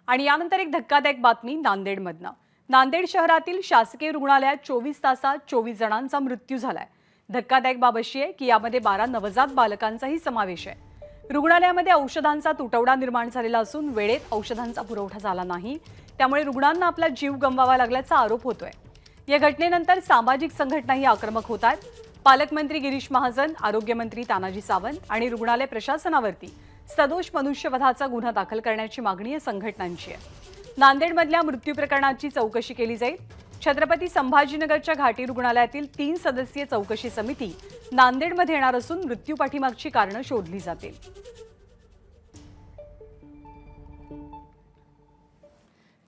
आणि यानंतर एक धक्कादायक बातमी नांदेडमधनं। नांदेड शहरातील शासकीय रुग्णालयात 24 तासात 24 जणांचा मृत्यू झालाय। धक्कादायक बाब अशी आहे की यामध्ये 12 नवजात बालकांचाही समावेश आहे। रुग्णालयामध्ये औषधांचा तुटवडा निर्माण झालेला असून वेळेत औषधांचा पुरवठा झाला नाही, त्यामुळे रुग्णांना आपला जीव गमवावा लागल्याचा आरोप होतोय। या घटनेनंतर सामाजिक संघटनाही आक्रमक होत आहेत। पालकमंत्री गिरीश महाजन, आरोग्यमंत्री तानाजी सावंत आणि रुग्णालय प्रशासनावरती सदोष मनुष्यवधाचा गुन्हा दाखल करण्याची मागणी या संघटनांची आहे। नांदेडमधल्या मृत्यू प्रकरणाची चौकशी केली जाईल। छत्रपती संभाजीनगरच्या घाटी रुग्णालयातील 3 सदस्यीय चौकशी समिती नांदेडमध्ये येणार असून मृत्यू पाठीमागची कारणं शोधली जातील।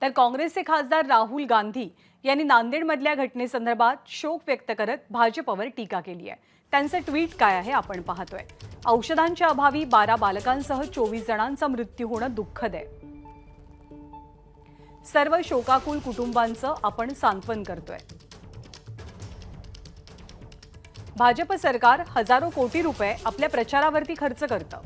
तर काँग्रेसचे खासदार राहुल गांधी यांनी नांदेडमधल्या घटनेसंदर्भात शोक व्यक्त करत भाजपवर टीका केली आहे। त्यांचं ट्विट काय आहे आपण पाहतोय। औषधांच्या अभावी 12 बालकांसह 24 जणांचा मृत्यू होणं दुःखद आहे। सर्व शोकाकुल कुटुंबांचं आपण सांत्वन करतोय। भाजप सरकार हजारो कोटी रुपये आपल्या प्रचारावरती खर्च करतं।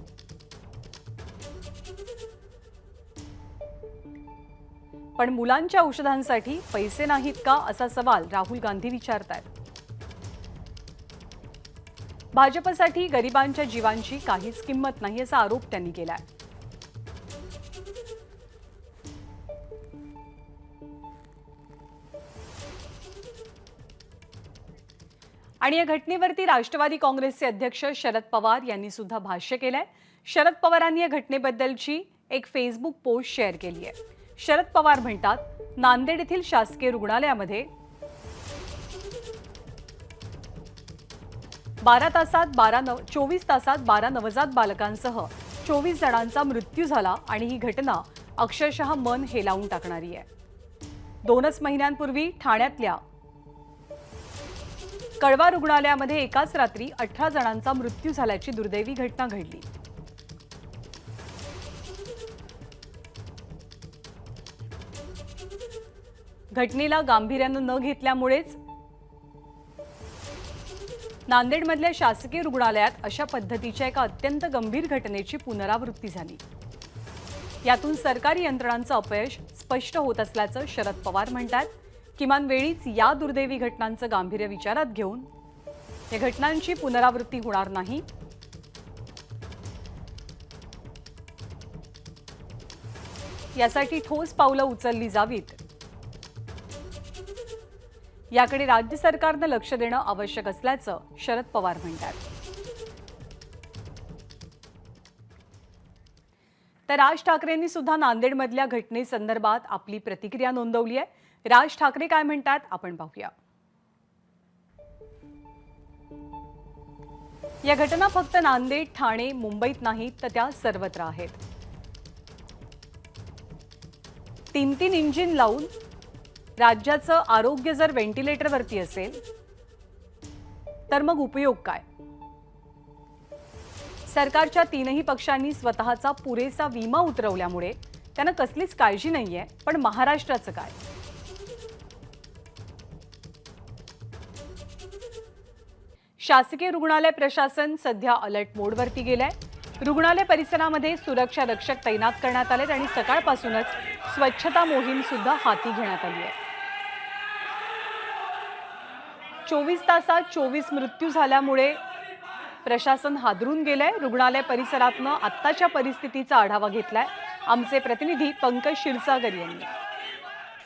पण मुलांच्या औषधांसाठी पैसे नाहीत का असा सवाल राहुल गांधी विचारतायत। भाजपसाठी गरिबांच्या जीवांची काहीच किंमत नाही असा आरोप त्यांनी केलाय। आणि या घटनेवरती राष्ट्रवादी काँग्रेसचे अध्यक्ष शरद पवार यांनी सुद्धा भाष्य केलंय। शरद पवारांनी या घटनेबद्दलची एक फेसबुक पोस्ट शेअर केली आहे। शरद पवार म्हणतात, नांदेड येथील शासकीय रुग्णालयामध्ये 24 तासात 12 नवजात बालकांसह 24 जणांचा मृत्यू झाला आणि ही घटना अक्षरशः मन हेलावून टाकणारी आहे। 2 महिन्यांपूर्वी ठाण्यातल्या कळवा रुग्णालयामध्ये एकाच रात्री 18 जणांचा मृत्यू झाल्याची दुर्दैवी घटना घडली। घटनेला गांभीर्यानं न घेतल्यामुळेच नांदेडमधल्या शासकीय रुग्णालयात अशा पद्धतीच्या एका अत्यंत गंभीर घटनेची पुनरावृत्ती झाली। यातून सरकारी यंत्रणांचं अपयश स्पष्ट होत असल्याचं शरद पवार म्हणतात। किमान वेळीच या दुर्दैवी घटनांचं गांभीर्य विचारात घेऊन या घटनांची पुनरावृत्ती होणार नाही, यासाठी ठोस पावलं उचलली जावीत, याकडे राज्य सरकारनं लक्ष देणं आवश्यक असल्याचं शरद पवार म्हणतात। तर राज ठाकरेंनी सुद्धा नांदेडमधल्या घटनेसंदर्भात आपली प्रतिक्रिया नोंदवली आहे। राज ठाकरे काय म्हणतात आपण पाहूया। या घटना फक्त नांदेड, ठाणे, मुंबईत नाहीत तर त्या सर्वत्र आहेत। 3 इंजिन लावून राज्याचं आरोग्य जर व्हेंटिलेटरवरती असेल तर मग उपयोग काय? सरकारच्या 3ही पक्षांनी स्वतःचा पुरेसा विमा उतरवल्यामुळे त्यांना कसलीच काळजी नाहीये, पण महाराष्ट्राचं काय? शासकीय रुग्णालय प्रशासन सध्या अलर्ट मोडवरती गेलंय। रुग्णालय परिसरामध्ये सुरक्षा रक्षक तैनात करण्यात आलेत आणि सकाळपासूनच स्वच्छता मोहीम सुद्धा हाती घेण्यात आली आहे। 24 तासात 24 मृत्यू झाल्यामुळे प्रशासन हादरून गेलंय। रुग्णालय परिसरातनं आत्ताच्या परिस्थितीचा आढावा घेतलाय आमचे प्रतिनिधी पंकज क्षीरसागर यांनी।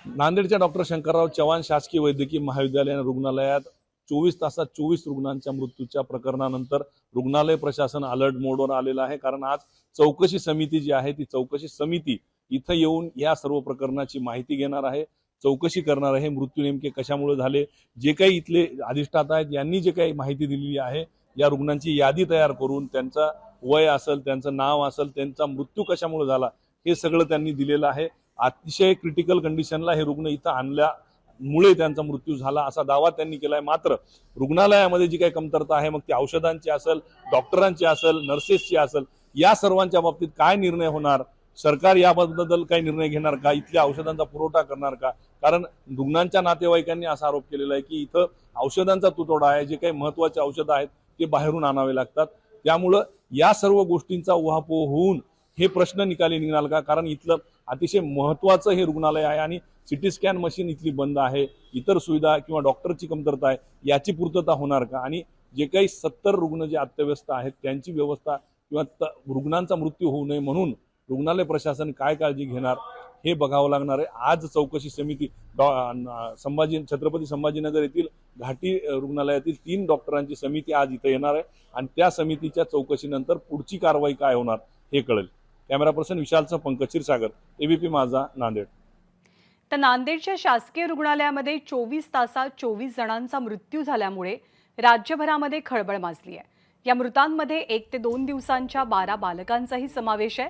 नांदेडच्या डॉक्टर शंकरराव चव्हाण शासकीय वैद्यकीय महाविद्यालय रुग्णालयात 24 तासात 24 रुग्णांच्या मृत्यूच्या प्रकरणानंतर रुग्णालय प्रशासन अलर्ट मोडवर आलेलं आहे। कारण आज चौकशी समिती जी आहे ती चौकशी समिती इथं येऊन या सर्व प्रकरणाची माहिती घेणार आहे, चौकशी करणार आहे। मृत्यू नेमके कशामुळे झाले, जे काही इथले अधिष्ठाता आहेत यांनी जे काही माहिती दिलेली आहे, या रुग्णांची यादी तयार करून त्यांचा वय असेल, त्यांचं नाव असेल, त्यांचा मृत्यू कशामुळे झाला हे सगळं त्यांनी दिलेलं आहे। अतिशय क्रिटिकल कंडिशनला हे रुग्ण इथं आणल्यामुळे त्यांचा मृत्यू झाला असा दावा त्यांनी केलाय। मात्र रुग्णालयामध्ये जी काही कमतरता आहे, मग ती औषधांची असेल, डॉक्टरांची असेल, नर्सेसची असेल, या सर्वांच्या बाबतीत काय निर्णय होणार, सरकार याबद्दल काही निर्णय घेणार का, इथल्या औषधांचा पुरवठा करणार का? कारण रुग्णांच्या नातेवाईकांनी असा आरोप केलेला आहे की इथं औषधांचा तुटवडा आहे, जे काही महत्त्वाचे औषधं आहेत ते बाहेरून आणावे लागतात। त्यामुळे या सर्व गोष्टींचा उहापोह होऊन हे प्रश्न निकाली निघाल का? कारण इथलं अतिशय महत्त्वाचं हे रुग्णालय आहे आणि सिटी स्कॅन मशीन इथली बंद आहे, इतर सुविधा किंवा डॉक्टरची कमतरता आहे, याची पूर्तता होणार का? आणि जे काही 70 रुग्ण जे अत्यवस्थ आहेत त्यांची व्यवस्था किंवा रुग्णांचा मृत्यू होऊ नये म्हणून रुग्णालय प्रशासन काय काळजी घेणार हे बघावं लागणार आहे. आज चौकशी समिती छत्रपती संभाजीनगर येथील घाटी रुग्णालयातील 3 डॉक्टरांची समिती आज इथे येणार आहे आणि त्या समितीच्या चौकशीनंतर पुढची कारवाई काय होणार हे कळेल. कॅमेरा पर्सन विशालसह पंकज क्षीरसागर, एबीपी माझा, नांदेड. तर नांदेडच्या शासकीय रुग्णालयामध्ये 24 तासात 24 जणांचा मृत्यू झाल्यामुळे राज्यभरामध्ये खळबळ माजली आहे. या मृतांमध्ये 1 ते 2 दिवसांच्या 12 बालकांचाही समावेश आहे.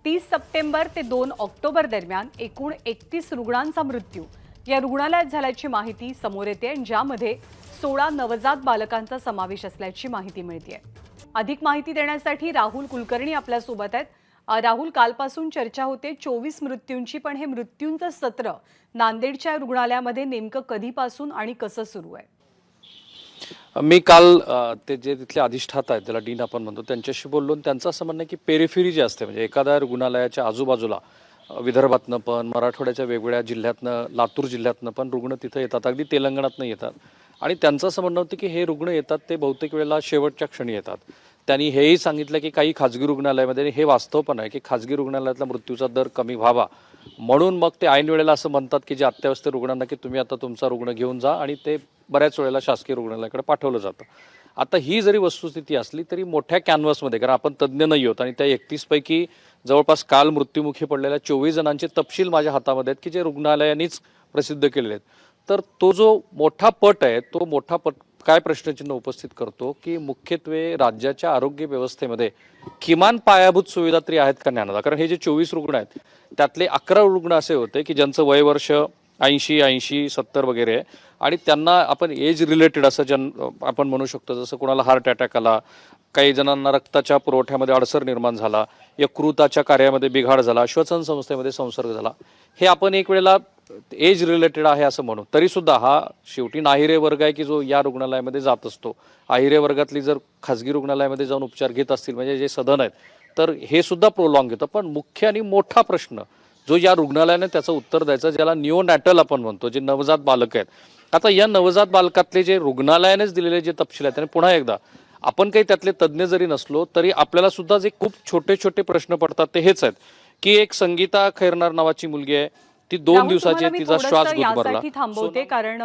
30 सप्टेंबर ते 2 ऑक्टोबर दरम्यान एकूण 31 रुग्णांचा मृत्यू या रुग्णालयात झाल्याची माहिती समोर येते, ज्यामध्ये 16 नवजात बालकांचा समावेश असल्याची माहिती मिळते. अधिक माहिती देण्यासाठी राहुल कुलकर्णी आपल्यासोबत आहेत. राहुल, कालपासून चर्चा होते 24 मृत्यूंची, पण हे मृत्यूंचं सत्र नांदेडच्या रुग्णालयामध्ये नेमकं कधीपासून आणि कसं सुरू आहे? मी काल ते जे तिथले अधिष्ठाता आहेत, त्याला डीन आपण म्हणतो, त्यांच्याशी बोललो. त्यांचं असं म्हणणं आहे की पेरिफेरी जे असते, म्हणजे एखाद्या रुग्णालयाच्या आजूबाजूला विदर्भातनं पण, मराठवाड्याच्या वेगवेगळ्या जिल्ह्यातनं, लातूर जिल्ह्यातनं पण रुग्ण तिथं येतात, अगदी तेलंगणातनं येतात. आणि त्यांचं असं म्हणणं होतं की हे रुग्ण येतात ते बहुतेक वेळेला शेवटच्या क्षणी येतात. त्यांनी हेही सांगितलं की काही खाजगी रुग्णालयामध्ये, हे वास्तव पण आहे की खाजगी रुग्णालयातला मृत्यूचा दर कमी व्हावा म्हणून मग ते ऐन वेळेला असं म्हणतात की जे अत्यावश्यक रुग्णांना की तुम्ही आता तुमचा रुग्ण घेऊन जा, आणि ते बऱ्याच वेळेला शासकीय रुग्णालयाकडे पाठवलं जातं. आता ही जरी वस्तुस्थिती असली तरी मोठ्या कॅनव्हासमध्ये, कारण आपण तज्ज्ञ नाही आहोत, आणि त्या 31 पैकी जवळपास काल मृत्युमुखी पडलेल्या 24 जणांचे तपशील माझ्या हातामध्ये आहेत की जे रुग्णालयांनीच प्रसिद्ध केलेले आहेत. तर तो जो मोठा पट आहे, तो मोठा पट काय प्रश्नचिन्ह उपस्थित करतो की मुख्यत्वे राज्याच्या आरोग्य व्यवस्थेमध्ये किमान पायाभूत सुविधा तरी आहेत का ज्ञानाला? कारण हे जे 24 रुग्ण आहेत त्यातले 11 रुग्ण असे होते की ज्यांचं वय वर्ष 80, 70 वगैरे आहे, आणि त्यांना आपण एज रिलेटेड असं आपण म्हणू शकतो. जसं कोणाला हार्ट अटॅक आला, काही जणांना रक्ताच्या पुरवठ्यामध्ये अडसर निर्माण झाला, यकृताच्या कार्यामध्ये बिघाड झाला, श्वसन संस्थेमध्ये संसर्ग झाला, हे आपण एक वेळेला एज रिलेटेड आहे असं म्हणू. तरी सुद्धा हा शेवटी नाहिरे वर्ग आहे की जो या रुग्णालयामध्ये जात असतो. अहिरे वर्गातली जर खाजगी रुग्णालयामध्ये जाऊन उपचार घेत असतील, म्हणजे जे सदन आहेत, तर हे सुद्धा प्रोलॉंग घेतं. पण मुख्य आणि मोठा प्रश्न जो या रुग्णालयाने त्याचं उत्तर द्यायचं, ज्याला निओनॅटल आपण म्हणतो, जे नवजात बालक आहेत. आता या नवजात बालकातले जे रुग्णालयानेच दिलेले जे तपशील आहेत, आणि पुन्हा एकदा आपण काही त्यातले तज्ज्ञ जरी नसलो तरी आपल्याला सुद्धा जे खूप छोटे छोटे प्रश्न पडतात ते हेच आहेत की एक संगीता खैरनार नावाची मुलगी आहे, ती 2 दिवसाची, तिचा श्वास गुदमरला. यासाठी थांबवते कारण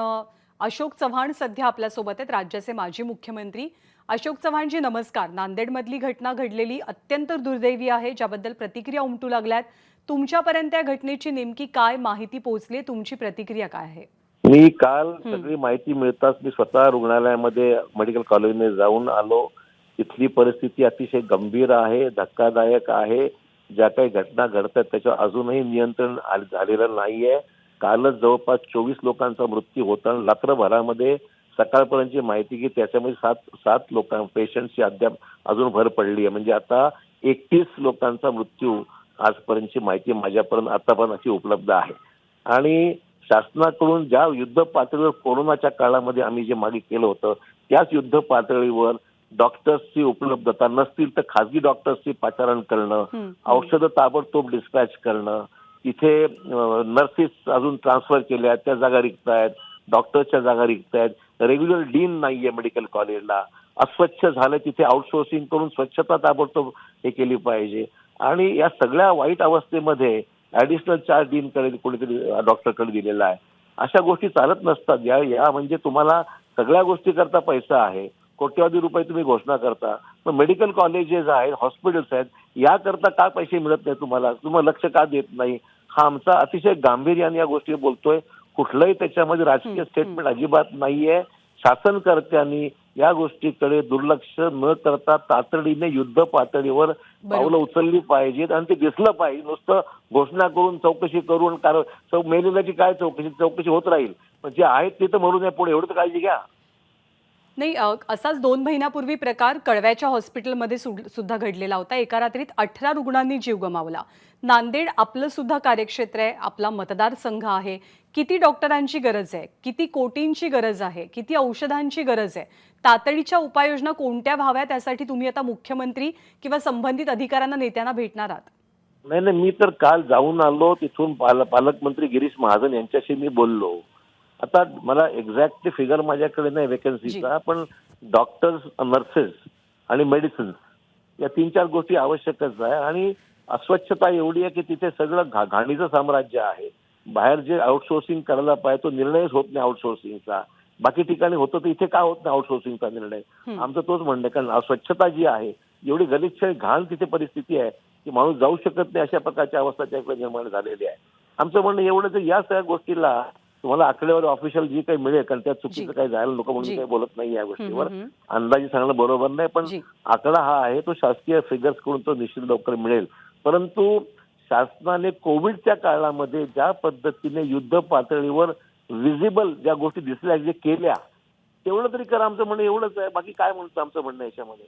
अशोक चव्हाण सध्या आपल्या सोबत आहेत, राज्याचे माजी मुख्यमंत्री. अशोक चव्हाणजी नमस्कार. नांदेडमधली घटना घडलेली अत्यंत दुर्दैवी आहे, ज्याबद्दल प्रतिक्रिया उमटू लागल्यात. तुमच्यापर्यंत या घटनेची नेमकी काय माहिती पोहोचली, तुमची प्रतिक्रिया काय आहे? मी काल सगळी माहिती मिळताच मी स्वतः रुग्णालयामध्ये मेडिकल कॉलेजमध्ये जाऊन आलो. तिथली परिस्थिती अतिशय गंभीर आहे, धक्कादायक आहे. ज्या काही घटना घडतात त्याच्यावर अजूनही नियंत्रण झालेलं नाहीये. कालच जवळपास 24 लोकांचा मृत्यू होता. रात्रभरामध्ये सकाळपर्यंतची माहिती की त्याच्यामध्ये सात पेशंटची अद्याप अजून भर पडली आहे. म्हणजे आता 31 लोकांचा मृत्यू आजपर्यंतची माहिती माझ्यापर्यंत आतापर्यंत अशी उपलब्ध आहे. आणि शासनाकडून ज्या युद्ध पातळीवर कोरोनाच्या काळामध्ये आम्ही जे मागे केलं होतं त्याच युद्ध पातळीवर डॉक्टर्सची उपलब्धता नसतील तर खासगी डॉक्टर्सची पाचारण करणं, औषधं ताबडतोब डिस्पॅच करणं, तिथे नर्सेस अजून ट्रान्सफर केल्या, त्या जागा रिक्त आहेत, डॉक्टरच्या जागा रिक्त आहेत, रेग्युलर डीन नाहीये मेडिकल कॉलेजला, अस्वच्छ झालं तिथे आउटसोर्सिंग करून स्वच्छता ताबडतोब हे केली पाहिजे. आणि या सगळ्या वाईट अवस्थेमध्ये ऍडिशनल चार्ज डीनकडे कोणीतरी डॉक्टरकडे दिलेला आहे. अशा गोष्टी चालत नसतात. या म्हणजे तुम्हाला सगळ्या गोष्टी करता पैसा आहे, कोट्यवधी रुपये तुम्ही घोषणा करता, पण मेडिकल कॉलेजेस आहेत, हॉस्पिटल्स आहेत, याकरता का पैसे मिळत नाही तुम्हाला लक्ष का देत नाही? हा आमचा अतिशय गांभीर्याने या गोष्टी बोलतोय. कुठलंही त्याच्यामध्ये राजकीय स्टेटमेंट अजिबात नाहीये. शासनकर्त्यांनी या गोष्टीकडे दुर्लक्ष न करता तातडीने युद्ध पातळीवर पावलं उचलली पाहिजेत आणि ते दिसलं पाहिजे. नुसतं घोषणा करून चौकशी करून मेलेल्याची काय चौकशी होत राहील, पण जे आहेत ते तर मरू नये पुढे, एवढं तर काळजी घ्या. नाही, असाच 2 महिन्यापूर्वी प्रकार कळव्याच्या हॉस्पिटलमध्ये सुद्धा घडलेला होता. एका रात्रीत 18 रुग्णांनी जीव गमावला. नांदेड आपलं सुद्धा कार्यक्षेत्र आहे, आपला मतदारसंघ आहे. किती डॉक्टरांची गरज आहे, किती कोटींची गरज आहे, किती औषधांची गरज आहे, तातडीच्या उपाययोजना कोणत्या व्हाव्या, त्यासाठी तुम्ही आता मुख्यमंत्री किंवा संबंधित अधिकाऱ्यांना, नेत्यांना भेटणार आहात? नाही नाही, मी तर काल जाऊन आलो तिथून. पालकमंत्री गिरीश महाजन यांच्याशी मी बोललो. आता मला एक्झॅक्ट फिगर माझ्याकडे नाही वेकन्सीचा, पण डॉक्टर्स, नर्सेस आणि मेडिसिन्स या 3-4 गोष्टी आवश्यकच आहे. आणि अस्वच्छता एवढी आहे की तिथे सगळं घाणीचं साम्राज्य आहे. बाहेर जे आउटसोर्सिंग करायला पाहिजे तो निर्णयच होत नाही आउटसोर्सिंगचा. बाकी ठिकाणी होतं तर इथे का होत नाही आउटसोर्सिंगचा निर्णय? आमचं तोच म्हणणं आहे. कारण अस्वच्छता जी आहे, एवढी गलिच्छ घाण तिथे परिस्थिती आहे की माणूस जाऊ शकत नाही, अशा प्रकारची अवस्था त्याकडे निर्माण झालेली आहे. आमचं म्हणणं एवढंच आहे, या सगळ्या गोष्टीला तुम्हाला आकडेवारी ऑफिशियल जी काही मिळेल, कारण त्यात चुकीचं काही जायला नको म्हणून काही बोलत नाही या गोष्टीवर. अंदाजे सांगणं बरोबर नाही, पण आकडा हा आहे तो शासकीय फिगर्स कडून तो निश्चित लवकर मिळेल. परंतु शासनाने कोविडच्या काळामध्ये ज्या पद्धतीने युद्ध पातळीवर विजिबल ज्या गोष्टी दिसल्या, जे केल्या, तेवढं तरी करा. आमचं म्हणणं एवढंच आहे. बाकी काय म्हणतो आमचं म्हणणं याच्यामध्ये?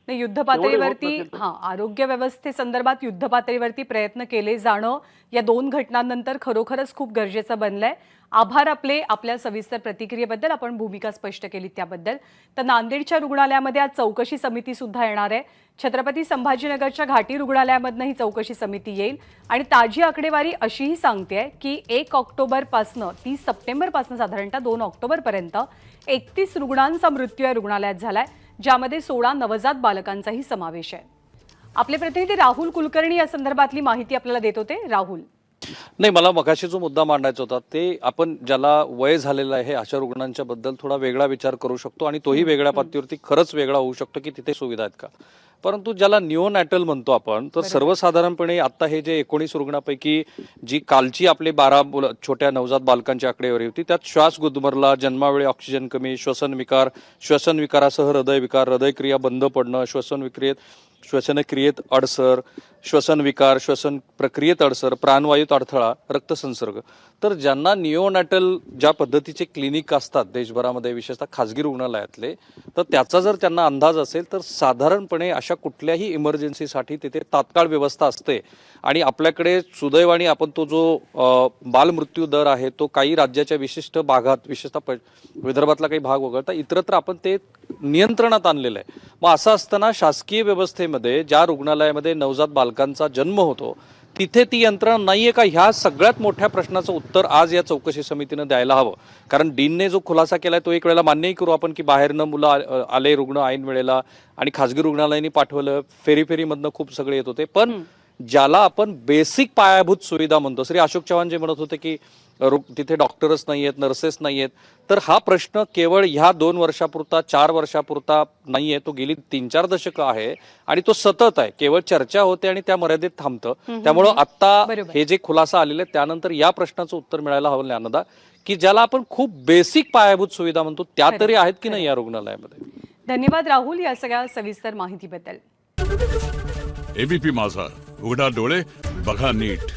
नाही, युद्ध पातळीवरती आरोग्य व्यवस्थेसंदर्भात युद्ध पातळीवरती प्रयत्न केले जाणं या 2 घटनांनंतर खरोखरच खूप गरजेचं बनलंय. आभार आपल्या सविस्तर प्रतिक्रियेबद्दल. आपण भूमिका स्पष्ट केली त्याबद्दल. तर नांदेडच्या रुग्णालयामध्ये आज चौकशी समिती सुद्धा येणार आहे. छत्रपती संभाजीनगरच्या घाटी रुग्णालयामधनं ही चौकशी समिती येईल आणि ताजी आकडेवारी अशीही सांगते की 1 ऑक्टोबरपासनं 30 सप्टेंबरपासून साधारणतः 2 ऑक्टोबरपर्यंत 31 रुग्णांचा मृत्यू या रुग्णालयात झालाय, ज्यामध्ये 16 नवजात बालकांचाही समावेश आहे. आपले प्रतिनिधी राहुल कुलकर्णी या संदर्भातली माहिती आपल्याला देत होते. राहुल. नाही, मला मगाशी जो मुद्दा मांडायचा होता ते आपण ज्याला वय झालेलं आहे अशा रुग्णांच्या बद्दल थोडा वेगळा विचार करू शकतो आणि तोही वेगळ्या पातळीवरती खरंच वेगळा होऊ शकतो की तिथे सुविधा आहेत का. परंतु ज्याला निओनॅटल म्हणतो आपण, तर सर्वसाधारणपणे आता हे जे 19 रुग्णांपैकी जी कालची आपले 12 छोट्या नवजात बालकांची आकडेवारी होती, त्यात श्वास गुदमरला, जन्मावेळी ऑक्सिजन कमी, श्वसन विकारासह हृदयविकार, हृदयक्रिया बंद पडणं, श्वसनक्रियेत अडसर, श्वसन विकार, श्वसन प्रक्रियेत अडसर, प्राणवायूत अडथळा, रक्तसंसर्ग. तर ज्यांना निओनॅटल ज्या पद्धतीचे क्लिनिक असतात देशभरामध्ये, विशेषतः खाजगी रुग्णालयातले, तर त्याचा जर त्यांना अंदाज असेल तर साधारणपणे अशा कुठल्याही इमर्जन्सीसाठी तिथे तात्काळ व्यवस्था असते. आणि आपल्याकडे सुदैवाने आपण तो जो बालमृत्यू दर आहे तो काही राज्याच्या विशिष्ट भागात, विशेषतः विदर्भातला काही भाग वगळता इतरत्र आपण ते नियंत्रणात आणलेलं आहे. मग असं असताना शासकीय व्यवस्थेमध्ये ज्या रुग्णालयामध्ये नवजात बालकांचा जन्म होतो तिथे ती यंत्रणा नाहीये का, ह्या सगळ्यात मोठ्या प्रश्नाचं उत्तर आज या चौकशी समितीनं द्यायला हवं. कारण डीनने जो खुलासा केलाय तो एक वेळेला मान्यही करू आपण की बाहेरनं मुलं आले रुग्ण ऐन वेळेला आणि खाजगी रुग्णालयांनी पाठवलं, फेरीमधनं खूप सगळे येत होते. पण ज्याला आपण बेसिक पायाभूत सुविधा म्हणतो, श्री अशोक चव्हाण जे म्हणत होते की तिथे डॉक्टरच नाहीयेत, नर्सेस नाहीयेत, तर हा प्रश्न केवळ ह्या 2 वर्षापुरता 4 वर्षापुरता नाहीये, तो गेली 3-4 दशकं आहे आणि तो सतत आहे. केवळ चर्चा होते आणि त्या मर्यादेत थांबतं. त्यामुळं आता हे जे खुलासा आलेले त्यानंतर या प्रश्नाचं उत्तर मिळायला हवं ज्ञानदा, की ज्याला आपण खूप बेसिक पायाभूत सुविधा म्हणतो त्या तरी आहेत की नाही या रुग्णालयामध्ये. धन्यवाद राहुल या सगळ्या सविस्तर माहितीबद्दल. एबीपी माझा, उघडा डोळे बघा नीट.